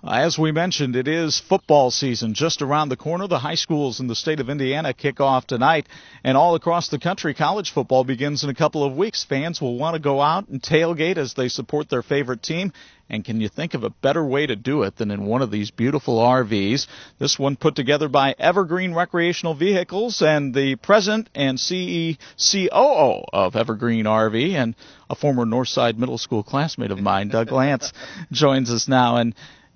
As we mentioned, it is football season just around the corner. The high schools in the state of Indiana kick off tonight, and all across the country, college football begins in a couple of weeks. Fans will want to go out and tailgate as they support their favorite team. And can you think of a better way to do it than in one of these beautiful RVs? This one put together by Evergreen Recreational Vehicles, and the president and COO of Evergreen RV, and a former Northside Middle School classmate of mine, Doug Lantz, joins us now. And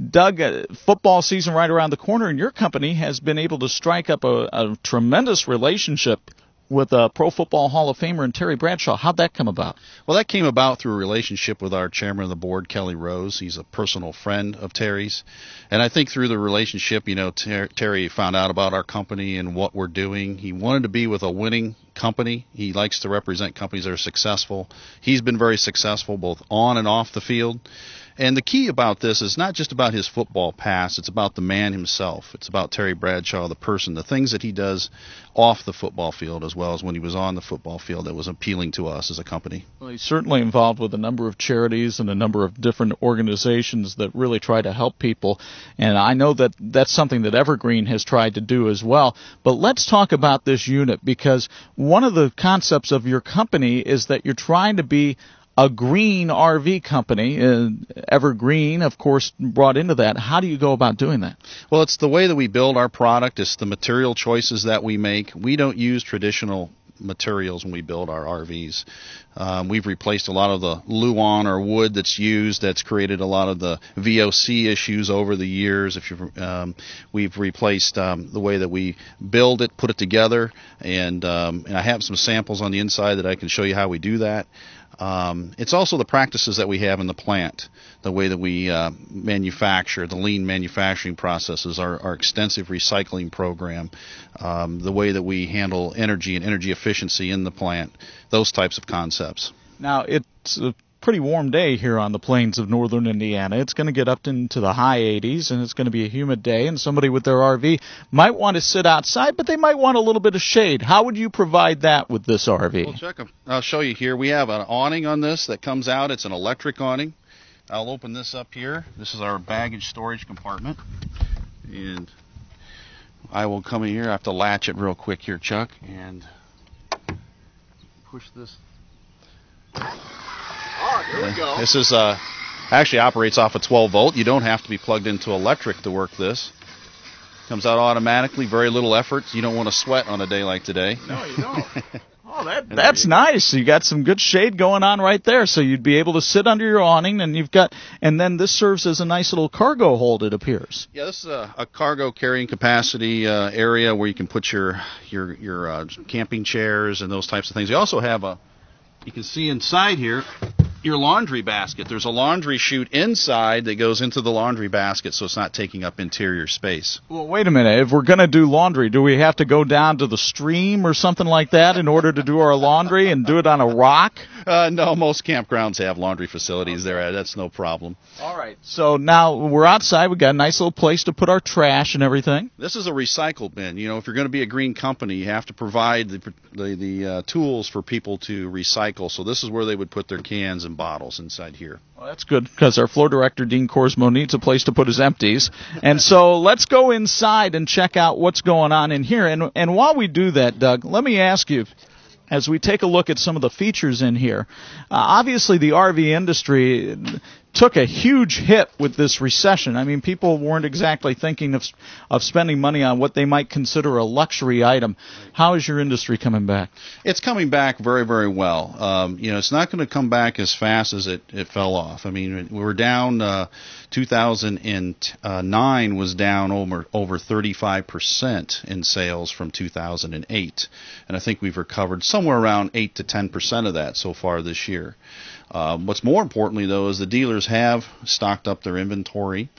Doug, football season right around the corner, and your company has been able to strike up a tremendous relationship with Pro Football Hall of Famer and Terry Bradshaw. How'd that come about? Well, that came about through a relationship with our chairman of the board, Kelly Rose. He's a personal friend of Terry's. And I think through the relationship, Terry found out about our company and what we're doing. He wanted to be with a winning company. He likes to represent companies that are successful. He's been very successful both on and off the field. And the key about this is not just about his football past, it's about the man himself. It's about Terry Bradshaw, the person, the things that he does off the football field as well as when he was on the football field that was appealing to us as a company. Well, he's certainly involved with a number of charities and a number of different organizations that really try to help people. And I know that that's something that Evergreen has tried to do as well. But let's talk about this unit, because one of the concepts of your company is that you're trying to be a green RV company. Evergreen, of course, brought into that. How do you go about doing that? Well, it's the way that we build our product. It's the material choices that we make. We don't use traditional materials when we build our RVs. We've replaced a lot of the Luan or wood that's used. That's created a lot of the VOC issues over the years. We've replaced the way that we build it, put it together, and I have some samples on the inside that I can show you how we do that. It's also the practices that we have in the plant, the way that we manufacture, the lean manufacturing processes, our extensive recycling program, the way that we handle energy and energy efficiency in the plant, those types of concepts. Now, it's a pretty warm day here on the plains of northern Indiana. It's going to get up into the high 80s, and it's going to be a humid day, and somebody with their RV might want to sit outside, but they might want a little bit of shade. How would you provide that with this RV? Well, check them. I'll show you here. We have an awning on this that comes out. It's an electric awning. I'll open this up here. This is our baggage storage compartment, and I will come in here. I have to latch it real quick here, Chuck, and push this. Here we go. This is actually operates off a 12 volt. You don't have to be plugged into electric to work this. Comes out automatically, very little effort. You don't want to sweat on a day like today. No, you don't. Oh, that's nice. You got some good shade going on right there, so you'd be able to sit under your awning, and then this serves as a nice little cargo hold, it appears. Yeah, this is a cargo carrying capacity area where you can put your camping chairs and those types of things. You also have you can see inside here, your laundry basket. There's a laundry chute inside that goes into the laundry basket, so it's not taking up interior space. Well, wait a minute. If we're going to do laundry, do we have to go down to the stream or something like that in order to do our laundry and do it on a rock? No, most campgrounds have laundry facilities there. That's no problem. All right. So now we're outside. We've got a nice little place to put our trash and everything. This is a recycle bin. You know, if you're going to be a green company, you have to provide the tools for people to recycle. So this is where they would put their cans and bottles inside here. Well, that's good, because our floor director, Dean Korsmo, needs a place to put his empties. And so let's go inside and check out what's going on in here. And while we do that, Doug, let me ask you, as we take a look at some of the features in here, obviously the RV industry took a huge hit with this recession. I mean, people weren't exactly thinking of spending money on what they might consider a luxury item. How is your industry coming back? It's coming back very, very well. It's not going to come back as fast as it fell off. I mean, we were down. 2009 was down over 35% in sales from 2008, and I think we've recovered somewhere around 8 to 10% of that so far this year. What's more importantly, though, is the dealers have stocked up their inventory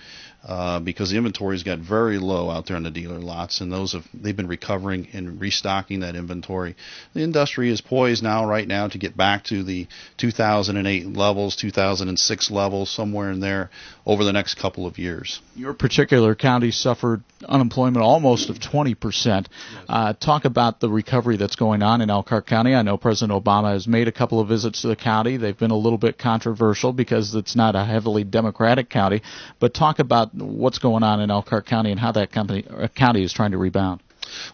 because the inventory's got very low out there on the dealer lots, and they've been recovering and restocking that inventory. The industry is poised right now to get back to the 2008 levels, 2006 levels, somewhere in there over the next couple of years. Your particular county suffered unemployment almost of 20%. Yes. Talk about the recovery that's going on in Elkhart County. I know President Obama has made a couple of visits to the county. They've been a little bit controversial because it's not a heavily Democratic county. But talk about about what's going on in Elkhart County and how that county is trying to rebound.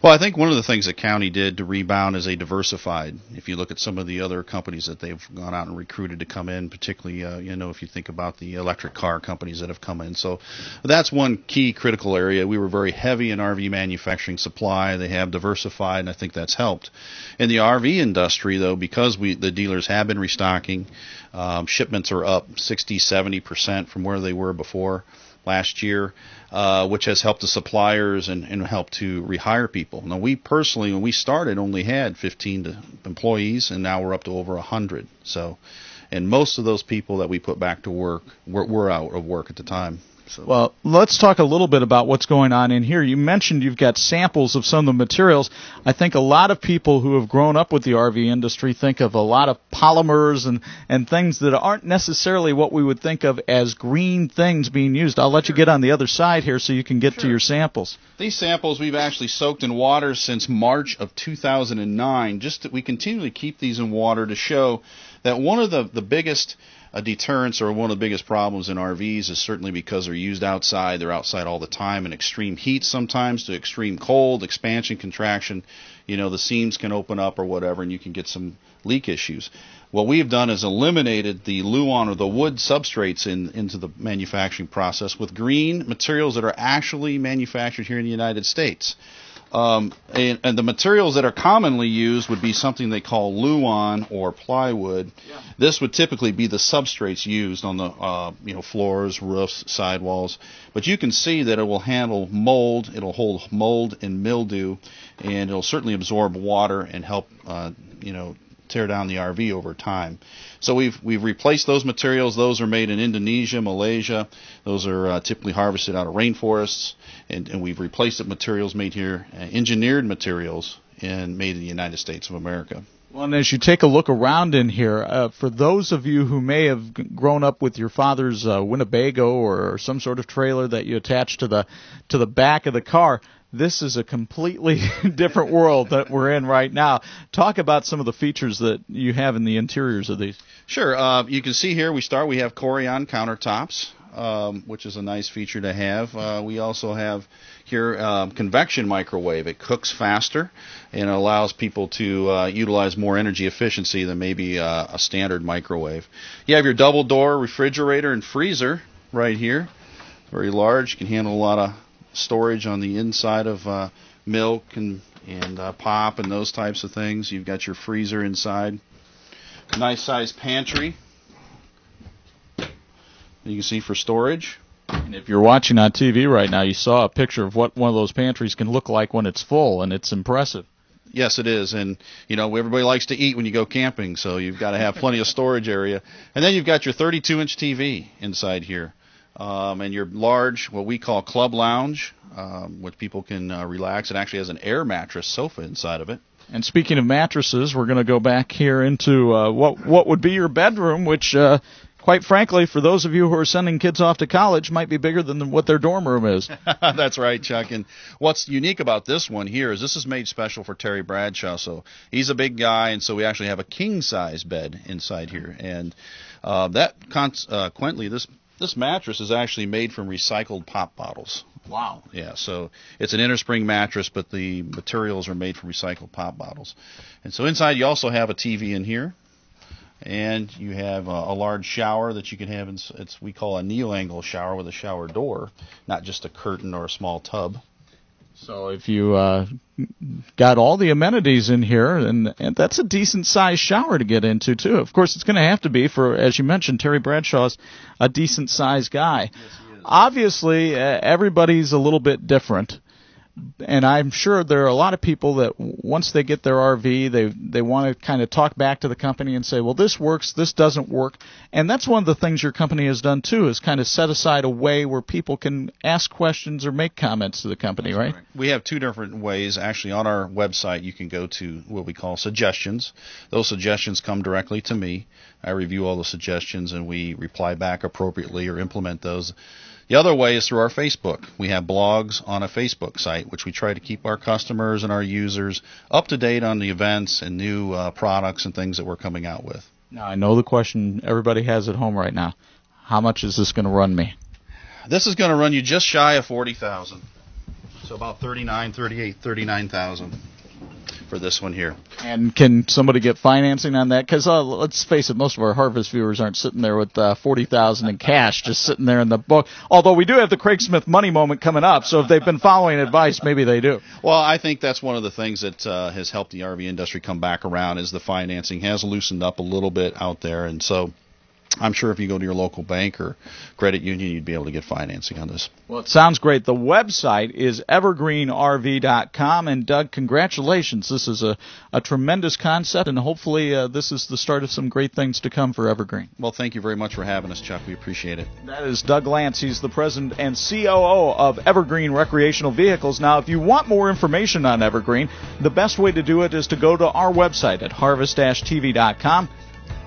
Well, I think one of the things the county did to rebound is they diversified. If you look at some of the other companies that they've gone out and recruited to come in, particularly, if you think about the electric car companies that have come in. So that's one key critical area. We were very heavy in RV manufacturing supply. They have diversified, and I think that's helped. In the RV industry, though, because the dealers have been restocking, shipments are up 60-70% from where they were before last year, which has helped the suppliers and helped to rehire people. Now, we personally, when we started, only had 15 employees, and now we're up to over 100. So, and most of those people that we put back to work were out of work at the time. So. Well, let's talk a little bit about what's going on in here. You mentioned you've got samples of some of the materials. I think a lot of people who have grown up with the RV industry think of a lot of polymers and things that aren't necessarily what we would think of as green things being used. I'll let you get on the other side here so you can get to your samples. These samples we've actually soaked in water since March of 2009. We continually keep these in water to show that one of the biggest deterrents, or one of the biggest problems in RVs, is certainly because they're used outside. They're outside all the time in extreme heat sometimes to extreme cold, expansion, contraction. The seams can open up or whatever, and you can get some leak issues. What we have done is eliminated the Luan or the wood substrates into the manufacturing process with green materials that are actually manufactured here in the United States. And the materials that are commonly used would be something they call Luan or plywood. Yeah. This would typically be the substrates used on the floors, roofs, sidewalls. But you can see that it will handle mold. It'll hold mold and mildew, and it'll certainly absorb water and help tear down the RV over time. So we've replaced those materials. Those are made in Indonesia, Malaysia. Those are typically harvested out of rainforests, and we've replaced the materials made here, engineered materials, and made in the United States of America. Well, and as you take a look around in here, for those of you who may have grown up with your father's Winnebago or some sort of trailer that you attach to the back of the car, this is a completely different world that we're in right now. Talk about some of the features that you have in the interiors of these. Sure. You can see here we have Corian countertops, which is a nice feature to have. We also have here convection microwave. It cooks faster and it allows people to utilize more energy efficiency than maybe a standard microwave. You have your double door refrigerator and freezer right here. Very large. You can handle a lot of storage on the inside of milk and pop and those types of things. You've got your freezer inside. Nice sized pantry. You can see for storage. And if you're watching on TV right now, you saw a picture of what one of those pantries can look like when it's full, and it's impressive. Yes, it is. And, everybody likes to eat when you go camping, so you've got to have plenty of storage area. And then you've got your 32-inch TV inside here. And your large, what we call club lounge, which people can relax. It actually has an air mattress sofa inside of it. And speaking of mattresses, we're going to go back here into what would be your bedroom, which, quite frankly, for those of you who are sending kids off to college, might be bigger than what their dorm room is. That's right, Chuck. And what's unique about this one here is this is made special for Terry Bradshaw. So he's a big guy, and so we actually have a king-size bed inside here. And consequently, this mattress is actually made from recycled pop bottles. Wow. Yeah, so it's an innerspring mattress, but the materials are made from recycled pop bottles. And so inside you also have a TV in here, and you have a large shower that you can have. We call a neo-angle shower with a shower door, not just a curtain or a small tub. So if you got all the amenities in here, and that's a decent-sized shower to get into, too. Of course, it's going to have to be for, as you mentioned, Terry Bradshaw's a decent-sized guy. Yes, he is. Obviously, everybody's a little bit different, and I'm sure there are a lot of people that once they get their RV, they want to kind of talk back to the company and say, well, this works, this doesn't work. And that's one of the things your company has done, too, is kind of set aside a way where people can ask questions or make comments to the company, right? We have two different ways. Actually, on our website, you can go to what we call suggestions. Those suggestions come directly to me. I review all the suggestions, and we reply back appropriately or implement those. The other way is through our Facebook. We have blogs on a Facebook site, which we try to keep our customers and our users up to date on the events and new products and things that we're coming out with. Now, I know the question everybody has at home right now. How much is this going to run me? This is going to run you just shy of $40,000. So about 39,000 for this one here. And can somebody get financing on that? Because let's face it, most of our Harvest viewers aren't sitting there with $40,000 in cash just sitting there in the book. Although we do have the Craig Smith money moment coming up, so if they've been following advice, maybe they do. Well, I think that's one of the things that has helped the RV industry come back around is the financing has loosened up a little bit out there, and so I'm sure if you go to your local bank or credit union, you'd be able to get financing on this. Well, it sounds great. The website is evergreenrv.com. And, Doug, congratulations. This is a tremendous concept, and hopefully this is the start of some great things to come for Evergreen. Well, thank you very much for having us, Chuck. We appreciate it. That is Doug Lantz. He's the president and COO of Evergreen Recreational Vehicles. Now, if you want more information on Evergreen, the best way to do it is to go to our website at harvest-tv.com.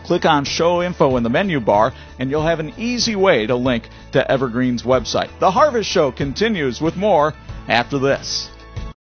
Click on Show Info in the menu bar, and you'll have an easy way to link to Evergreen's website. The Harvest Show continues with more after this.